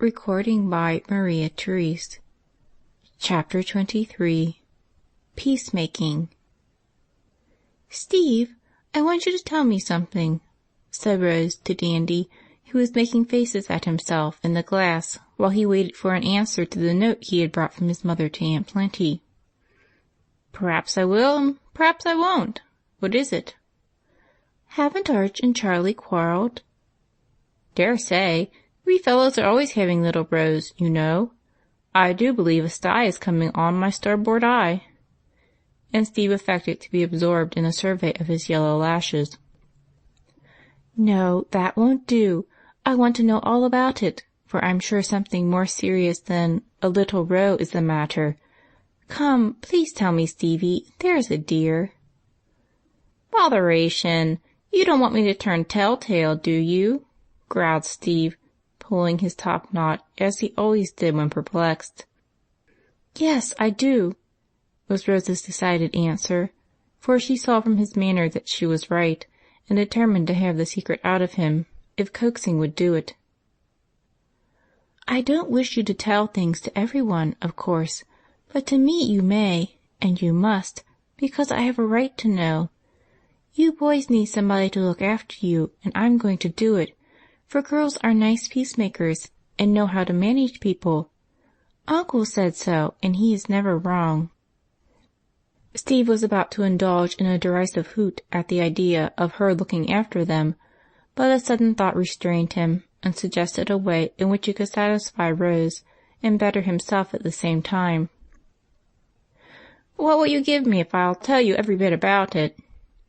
Recording by Maria Therese. Chapter 23. Peacemaking. "Steve, I want you to tell me something," said Rose to Dandy, who was making faces at himself in the glass while he waited for an answer to the note he had brought from his mother to Aunt Plenty. "Perhaps I will, and perhaps I won't. What is it?" "Haven't Arch and Charlie quarreled?" "Dare say. We fellows are always having little rows, you know. I do believe a sty is coming on my starboard eye." And Steve affected to be absorbed in a survey of his yellow lashes. "No, that won't do. I want to know all about it, for I'm sure something more serious than a little row is the matter. Come, please tell me, Stevie, there's a dear." "Botheration! You don't want me to turn telltale, do you?" growled Steve, pulling his top knot, as he always did when perplexed. "Yes, I do," was Rose's decided answer, for she saw from his manner that she was right, and determined to have the secret out of him, if coaxing would do it. "I don't wish you to tell things to everyone, of course, but to me you may, and you must, because I have a right to know. You boys need somebody to look after you, and I'm going to do it, for girls are nice peacemakers and know how to manage people. Uncle said so, and he is never wrong." Steve was about to indulge in a derisive hoot at the idea of her looking after them, but a sudden thought restrained him and suggested a way in which he could satisfy Rose and better himself at the same time. "What will you give me if I'll tell you every bit about it?"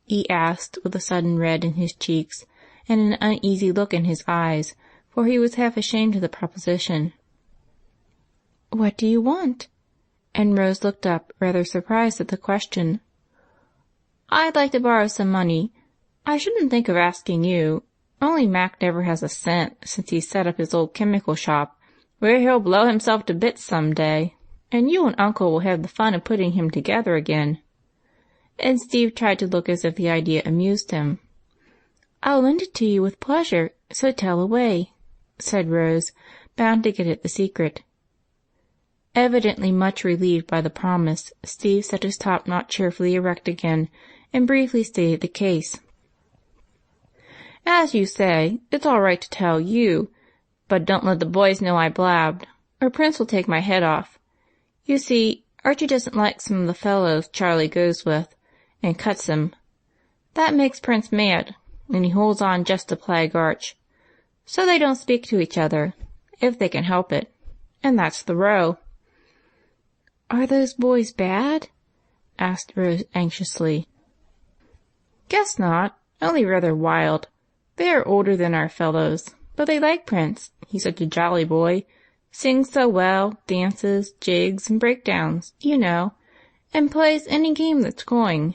he asked, with a sudden red in his cheeks and an uneasy look in his eyes, for he was half ashamed of the proposition. "What do you want?" And Rose looked up, rather surprised at the question. "I'd like to borrow some money. I shouldn't think of asking you, only Mac never has a cent since he's set up his old chemical shop, where he'll blow himself to bits some day, and you and Uncle will have the fun of putting him together again." And Steve tried to look as if the idea amused him. "I'll lend it to you with pleasure, so tell away," said Rose, bound to get at the secret. Evidently much relieved by the promise, Steve set his top knot cheerfully erect again and briefly stated the case. "As you say, it's all right to tell you, but don't let the boys know I blabbed, or Prince will take my head off. You see, Archie doesn't like some of the fellows Charlie goes with, and cuts him. That makes Prince mad, and he holds on just to plague Arch. So they don't speak to each other, if they can help it, and that's the row." "Are those boys bad?" asked Rose anxiously. "Guess not, only rather wild. They are older than our fellows, but they like Prince. He's such a jolly boy, sings so well, dances, jigs, and breakdowns, you know, and plays any game that's going.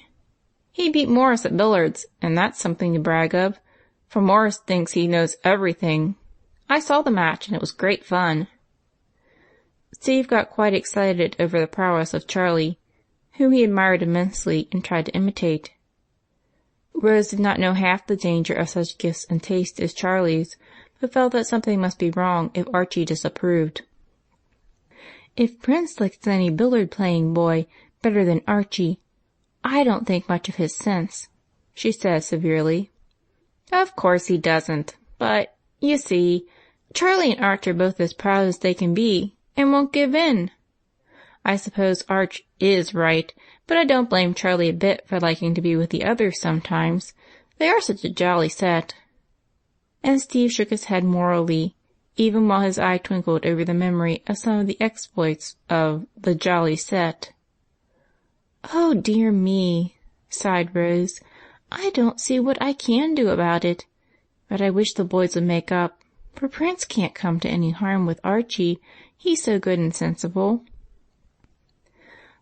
He beat Morris at billiards, and that's something to brag of, for Morris thinks he knows everything. I saw the match, and it was great fun." Steve got quite excited over the prowess of Charlie, whom he admired immensely and tried to imitate. Rose did not know half the danger of such gifts and tastes as Charlie's, but felt that something must be wrong if Archie disapproved. "If Prince likes any billiard-playing boy better than Archie, I don't think much of his sense," she said severely. "Of course he doesn't, but, you see, Charlie and Arch are both as proud as they can be, and won't give in. I suppose Arch is right, but I don't blame Charlie a bit for liking to be with the others sometimes. They are such a jolly set." And Steve shook his head morally, even while his eye twinkled over the memory of some of the exploits of the jolly set. "Oh, dear me," sighed Rose. "I don't see what I can do about it, but I wish the boys would make up, for Prince can't come to any harm with Archie. He's so good and sensible."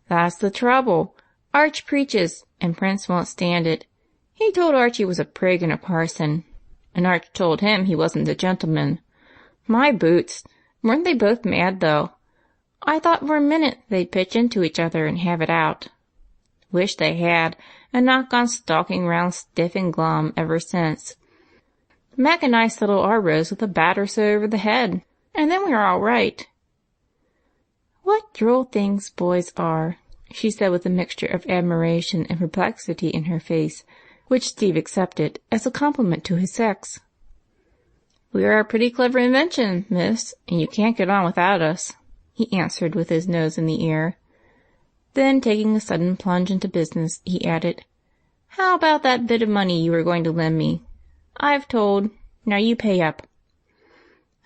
"That's the trouble. Arch preaches, and Prince won't stand it. He told Archie was a prig and a parson, and Arch told him he wasn't a gentleman. My boots! Weren't they both mad, though? I thought for a minute they'd pitch into each other and have it out. Wish they had, and not gone stalking round stiff and glum ever since. Mac and I settled our rows with a bat or so over the head, and then we are all right." "What droll things boys are," she said with a mixture of admiration and perplexity in her face, which Steve accepted as a compliment to his sex. "We are a pretty clever invention, miss, and you can't get on without us," he answered with his nose in the air. Then, taking a sudden plunge into business, he added, "How about that bit of money you were going to lend me? I've told. Now you pay up."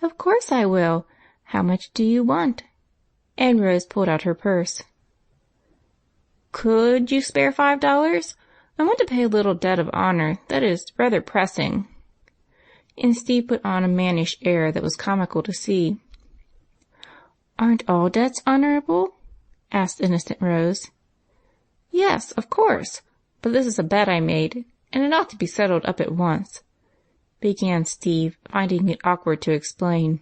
"Of course I will. How much do you want?" And Rose pulled out her purse. "Could you spare $5? I want to pay a little debt of honor that is rather pressing." And Steve put on a mannish air that was comical to see. "Aren't all debts honorable?" asked innocent Rose. "Yes, of course, but this is a bet I made, and it ought to be settled up at once," began Steve, finding it awkward to explain.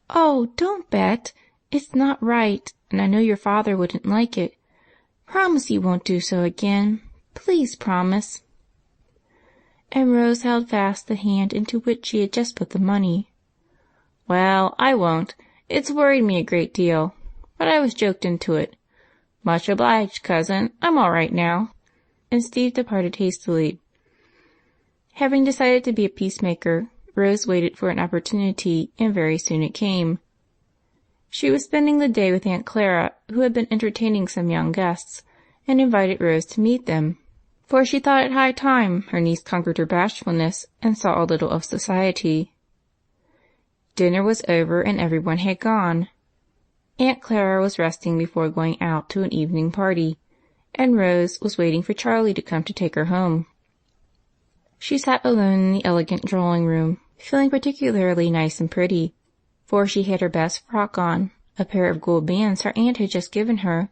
"Oh, don't bet. It's not right, and I know your father wouldn't like it. Promise you won't do so again. Please promise." And Rose held fast the hand into which she had just put the money. "Well, I won't. It's worried me a great deal, but I was joked into it. Much obliged, cousin. I'm all right now." And Steve departed hastily. Having decided to be a peacemaker, Rose waited for an opportunity, and very soon it came. She was spending the day with Aunt Clara, who had been entertaining some young guests, and invited Rose to meet them, for she thought it high time her niece conquered her bashfulness and saw a little of society. Dinner was over, and everyone had gone. Aunt Clara was resting before going out to an evening party, and Rose was waiting for Charlie to come to take her home. She sat alone in the elegant drawing-room, feeling particularly nice and pretty, for she had her best frock on, a pair of gold bands her aunt had just given her,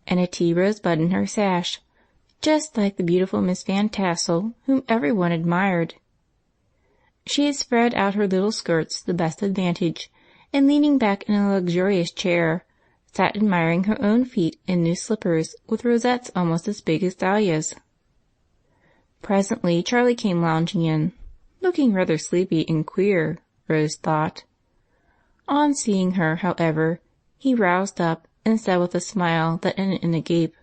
and a tea rosebud in her sash, just like the beautiful Miss Van Tassel, whom everyone admired. She had spread out her little skirts to the best advantage, and leaning back in a luxurious chair, sat admiring her own feet in new slippers with rosettes almost as big as dahlias. Presently Charlie came lounging in, looking rather sleepy and queer, Rose thought. On seeing her, however, he roused up and said with a smile that ended in a gape,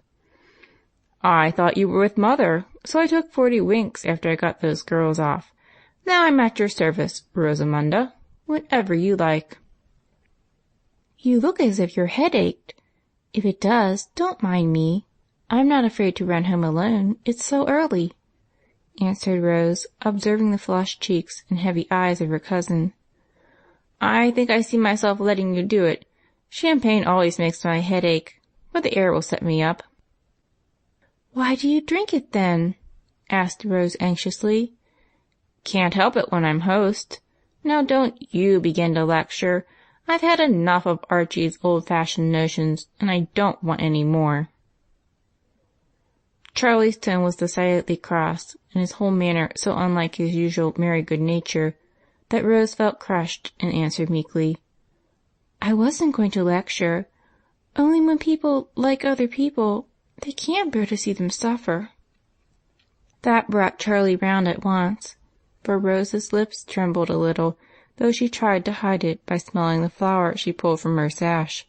"I thought you were with Mother, so I took 40 winks after I got those girls off. Now I'm at your service, Rosamunda, whenever you like." "You look as if your head ached. If it does, don't mind me. I'm not afraid to run home alone, it's so early," answered Rose, observing the flushed cheeks and heavy eyes of her cousin. "I think I see myself letting you do it. Champagne always makes my head ache, but the air will set me up." "Why do you drink it, then?" asked Rose anxiously. "Can't help it when I'm host. Now don't you begin to lecture. I've had enough of Archie's old-fashioned notions, and I don't want any more." Charlie's tone was decidedly cross, and his whole manner so unlike his usual merry good nature, that Rose felt crushed and answered meekly, "I wasn't going to lecture. Only when people like other people, they can't bear to see them suffer." That brought Charlie round at once, for Rose's lips trembled a little, though she tried to hide it by smelling the flower she pulled from her sash.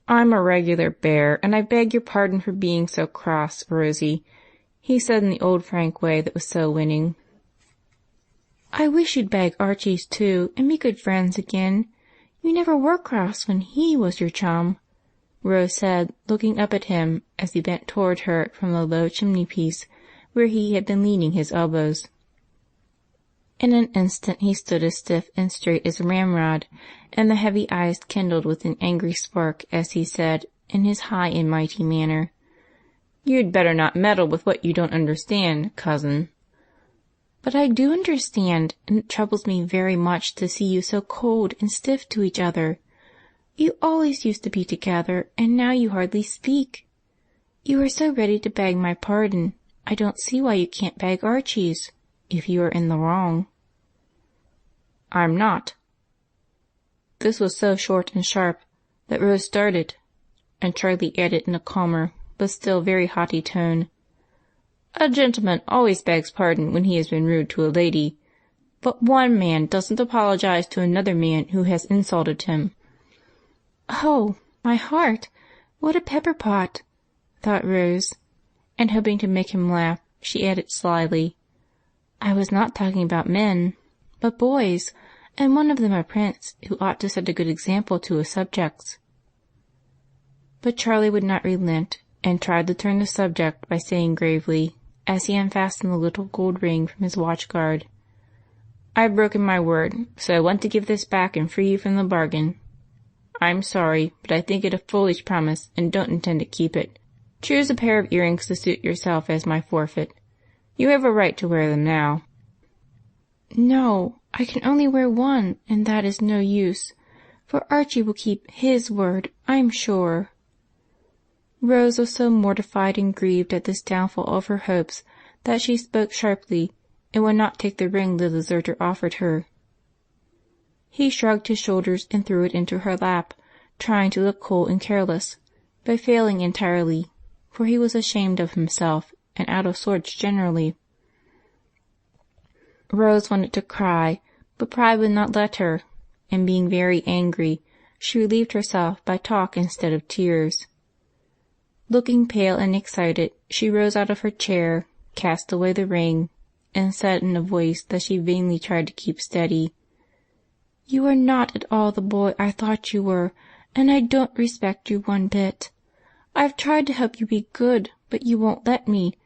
"I'm a regular bear, and I beg your pardon for being so cross, Rosie," he said in the old frank way that was so winning. "I wish you'd beg Archie's, too, and be good friends again. You never were cross when he was your chum," Rose said, looking up at him as he bent toward her from the low chimney-piece where he had been leaning his elbows. In an instant he stood as stiff and straight as a ramrod, and the heavy eyes kindled with an angry spark as he said, in his high and mighty manner, "You'd better not meddle with what you don't understand, cousin." "But I do understand, and it troubles me very much to see you so cold and stiff to each other. You always used to be together, and now you hardly speak. You are so ready to beg my pardon, I don't see why you can't beg Archie's, if you are in the wrong." "I'm not." This was so short and sharp that Rose started, and Charlie added in a calmer but still very haughty tone, "A gentleman always begs pardon when he has been rude to a lady. But one man doesn't apologize to another man who has insulted him." "Oh, my heart, what a pepper pot!" thought Rose, and hoping to make him laugh, she added slyly, "I was not talking about men, but boys, and one of them a prince who ought to set a good example to his subjects." But Charlie would not relent, and tried to turn the subject by saying gravely, as he unfastened the little gold ring from his watch guard, "I've broken my word, so I want to give this back and free you from the bargain. I'm sorry, but I think it a foolish promise and don't intend to keep it. Choose a pair of earrings to suit yourself as my forfeit. You have a right to wear them now." "No, I can only wear one, and that is no use, for Archie will keep his word, I'm sure." Rose was so mortified and grieved at this downfall of her hopes that she spoke sharply and would not take the ring the deserter offered her. He shrugged his shoulders and threw it into her lap, trying to look cool and careless, but failing entirely, for he was ashamed of himself and out of sorts generally. Rose wanted to cry, but pride would not let her, and being very angry, she relieved herself by talk instead of tears. Looking pale and excited, she rose out of her chair, cast away the ring, and said in a voice that she vainly tried to keep steady, "You are not at all the boy I thought you were, and I don't respect you one bit. I've tried to help you be good, but you won't let me,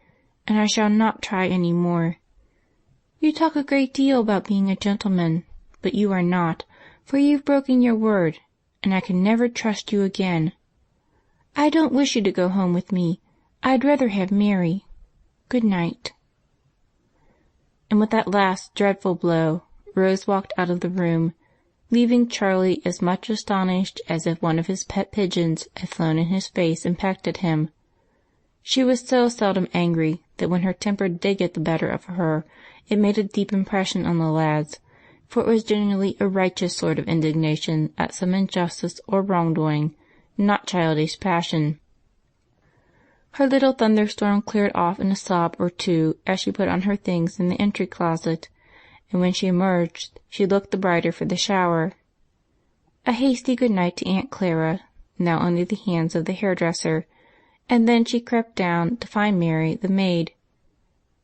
and I shall not try any more. You talk a great deal about being a gentleman, but you are not, for you've broken your word, and I can never trust you again. I don't wish you to go home with me. I'd rather have Mary. Good night." And with that last dreadful blow, Rose walked out of the room, leaving Charlie as much astonished as if one of his pet pigeons had flown in his face and pecked at him. She was so seldom angry that when her temper did get the better of her, it made a deep impression on the lads, for it was generally a righteous sort of indignation at some injustice or wrongdoing, not childish passion. Her little thunderstorm cleared off in a sob or two as she put on her things in the entry closet, and when she emerged she looked the brighter for the shower. A hasty good night to Aunt Clara, now under the hands of the hairdresser, and then she crept down to find Mary, the maid.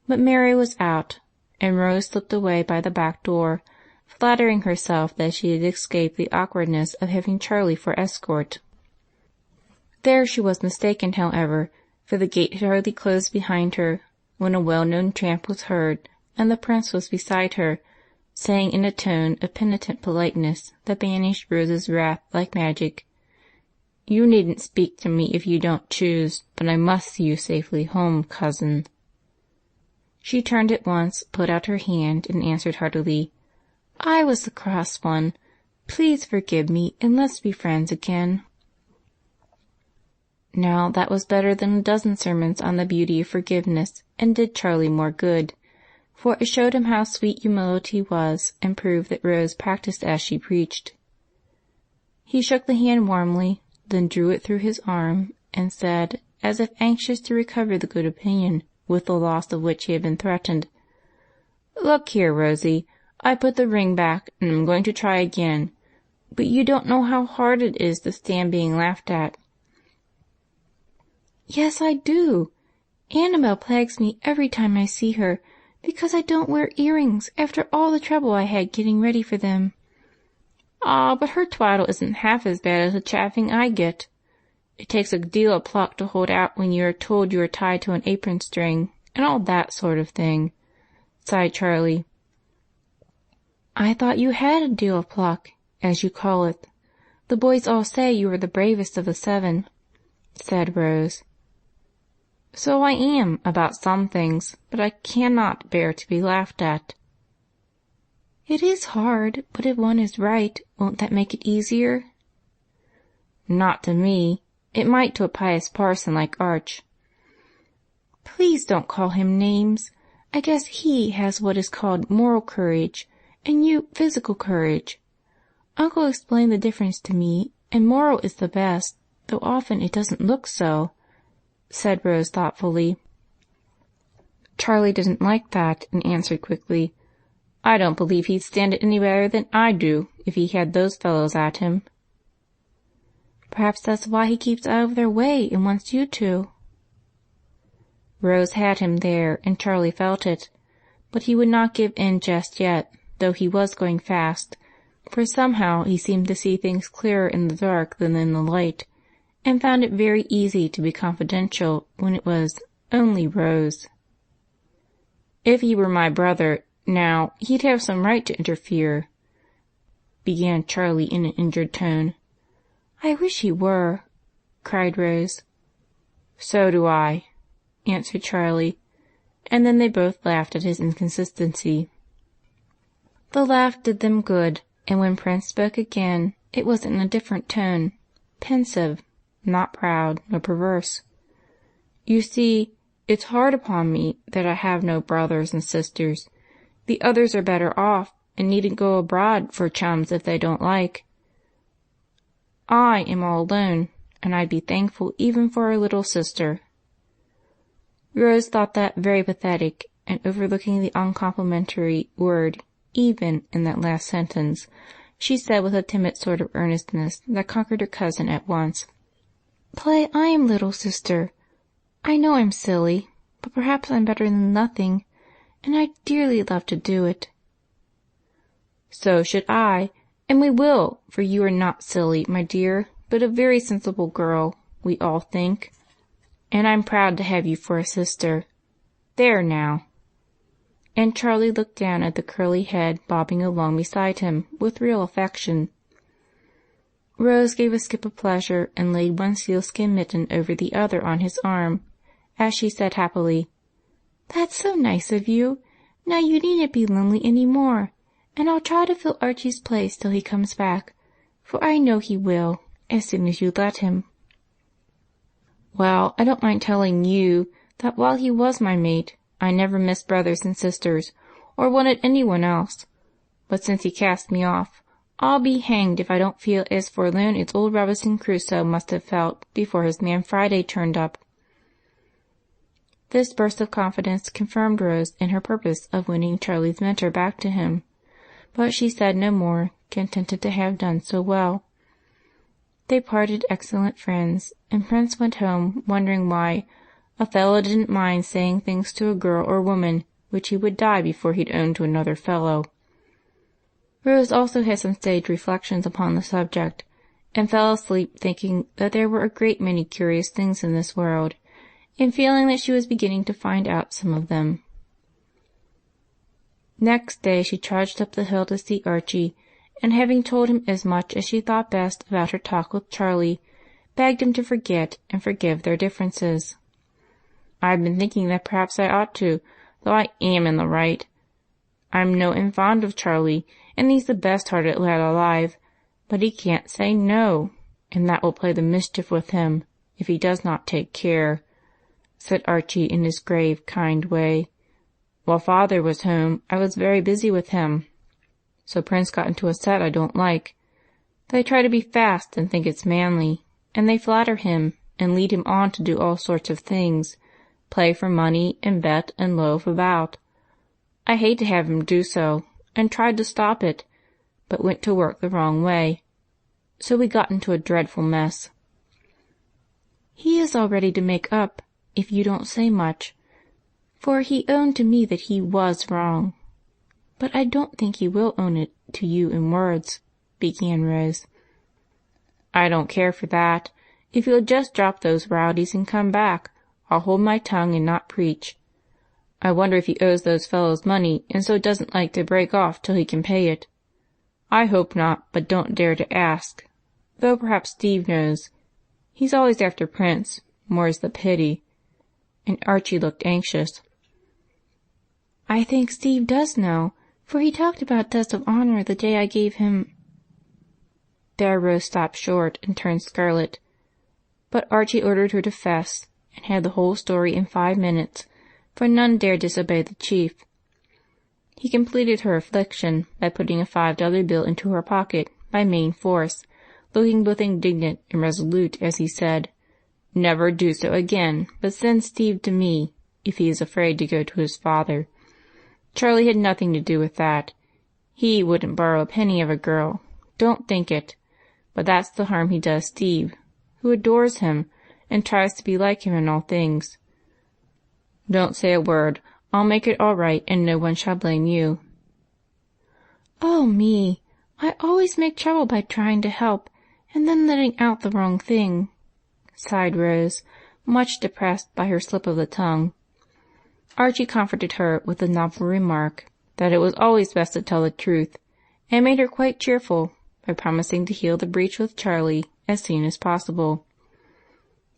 But Mary was out, and Rose slipped away by the back door, flattering herself that she had escaped the awkwardness of having Charlie for escort. There she was mistaken, however, for the gate had hardly closed behind her when a well-known tramp was heard, and the Prince was beside her, saying in a tone of penitent politeness that banished Rose's wrath like magic, "You needn't speak to me if you don't choose, but I must see you safely home, cousin." She turned at once, put out her hand, and answered heartily, "I was the cross one. Please forgive me, and let's be friends again." Now that was better than a dozen sermons on the beauty of forgiveness, and did Charlie more good, for it showed him how sweet humility was, and proved that Rose practiced as she preached. He shook the hand warmly, then drew it through his arm, and said, as if anxious to recover the good opinion with the loss of which he had been threatened, "Look here, Rosie, I put the ring back, and I'm going to try again, but you don't know how hard it is to stand being laughed at." "Yes, I do. Annabel plagues me every time I see her, because I don't wear earrings after all the trouble I had getting ready for them." "Ah, but her twaddle isn't half as bad as the chaffing I get. It takes a deal of pluck to hold out when you are told you are tied to an apron string, and all that sort of thing," sighed Charlie. "I thought you had a deal of pluck, as you call it. The boys all say you are the bravest of the 7, said Rose. "So I am about some things, but I cannot bear to be laughed at." "It is hard, but if one is right, won't that make it easier?" "Not to me. It might to a pious parson like Arch." "Please don't call him names. I guess he has what is called moral courage, and you physical courage. Uncle explained the difference to me, and moral is the best, though often it doesn't look so," said Rose thoughtfully. Charlie didn't like that, and answered quickly, I don't believe he'd stand it any better than I do if he had those fellows at him." "Perhaps that's why he keeps out of their way and wants you to." Rose had him there, and Charlie felt it, but he would not give in just yet, though he was going fast, for somehow he seemed to see things clearer in the dark than in the light, and found it very easy to be confidential when it was only Rose. "If he were my brother, now, he'd have some right to interfere," began Charlie in an injured tone. "I wish he were," cried Rose. "So do I," answered Charlie, and then they both laughed at his inconsistency. The laugh did them good, and when Prince spoke again, it was in a different tone, pensive, not proud nor perverse. "You see, it's hard upon me that I have no brothers and sisters. The others are better off, and needn't go abroad for chums if they don't like. I am all alone, and I'd be thankful even for a little sister." Rose thought that very pathetic, and overlooking the uncomplimentary word "even" in that last sentence, she said with a timid sort of earnestness that conquered her cousin at once, "Play I am little sister. I know I'm silly, but perhaps I'm better than nothing, and I'd dearly love to do it." "So should I, and we will, for you are not silly, my dear, but a very sensible girl, we all think, and I'm proud to have you for a sister. There now." And Charlie looked down at the curly head bobbing along beside him with real affection. Rose gave a skip of pleasure and laid one sealskin mitten over the other on his arm, as she said happily, "That's so nice of you. Now you needn't be lonely any more, and I'll try to fill Archie's place till he comes back, for I know he will, as soon as you let him." "Well, I don't mind telling you that while he was my mate, I never missed brothers and sisters, or wanted anyone else. But since he cast me off, I'll be hanged if I don't feel as forlorn as old Robinson Crusoe must have felt before his man Friday turned up." This burst of confidence confirmed Rose in her purpose of winning Charlie's mentor back to him, but she said no more, contented to have done so well. They parted excellent friends, and Prince went home wondering why a fellow didn't mind saying things to a girl or woman which he would die before he'd own to another fellow. Rose also had some sage reflections upon the subject, and fell asleep thinking that there were a great many curious things in this world, and feeling that she was beginning to find out some of them. Next day she trudged up the hill to see Archie, and having told him as much as she thought best about her talk with Charlie, begged him to forget and forgive their differences. "I've been thinking that perhaps I ought to, though I am in the right. I'm no end fond of Charlie, and he's the best-hearted lad alive, but he can't say no, and that will play the mischief with him, if he does not take care," said Archie in his grave, kind way. "While Father was home, I was very busy with him, so Prince got into a set I don't like. They try to be fast and think it's manly, and they flatter him and lead him on to do all sorts of things, play for money and bet and loaf about. I hate to have him do so, and tried to stop it, but went to work the wrong way, so we got into a dreadful mess." "He is all ready to make up, if you don't say much, for he owned to me that he was wrong. But I don't think he will own it to you in words," began Rose. "I don't care for that. If you'll just drop those rowdies and come back, I'll hold my tongue and not preach. I wonder if he owes those fellows money and so doesn't like to break off till he can pay it. I hope not, but don't dare to ask, though perhaps Steve knows. He's always after Prince, more's the pity." And Archie looked anxious. "I think Steve does know, for he talked about debts of honor the day I gave him—" There Rose stopped short and turned scarlet, but Archie ordered her to fess, and had the whole story in 5 minutes, for none dared disobey the chief. He completed her affliction by putting a $5 bill into her pocket by main force, looking both indignant and resolute as he said, "Never do so again, but send Steve to me, if he is afraid to go to his father. Charlie had nothing to do with that. He wouldn't borrow a penny of a girl. Don't think it. But that's the harm he does Steve, who adores him and tries to be like him in all things. Don't say a word. I'll make it all right, and no one shall blame you." "Oh, me! I always make trouble by trying to help, and then letting out the wrong thing," sighed Rose, much depressed by her slip of the tongue. Archie comforted her with the novel remark that it was always best to tell the truth, and made her quite cheerful by promising to heal the breach with Charlie as soon as possible.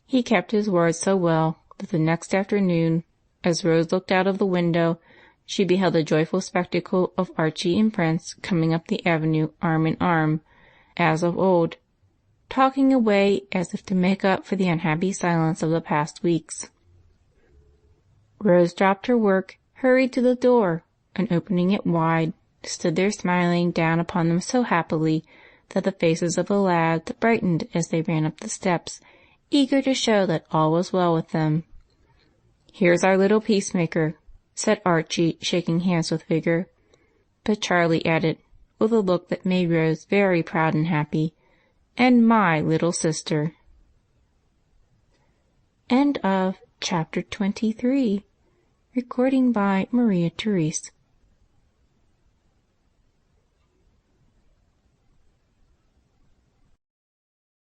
He kept his word so well that the next afternoon, as Rose looked out of the window, she beheld the joyful spectacle of Archie and Prince coming up the avenue arm in arm, as of old, talking away as if to make up for the unhappy silence of the past weeks. Rose dropped her work, hurried to the door, and opening it wide, stood there smiling down upon them so happily that the faces of the lads brightened as they ran up the steps, eager to show that all was well with them. "Here's our little peacemaker," said Archie, shaking hands with vigor. But Charlie added, with a look that made Rose very proud and happy, "And my little sister." End of Chapter 23. Recording by Maria Therese.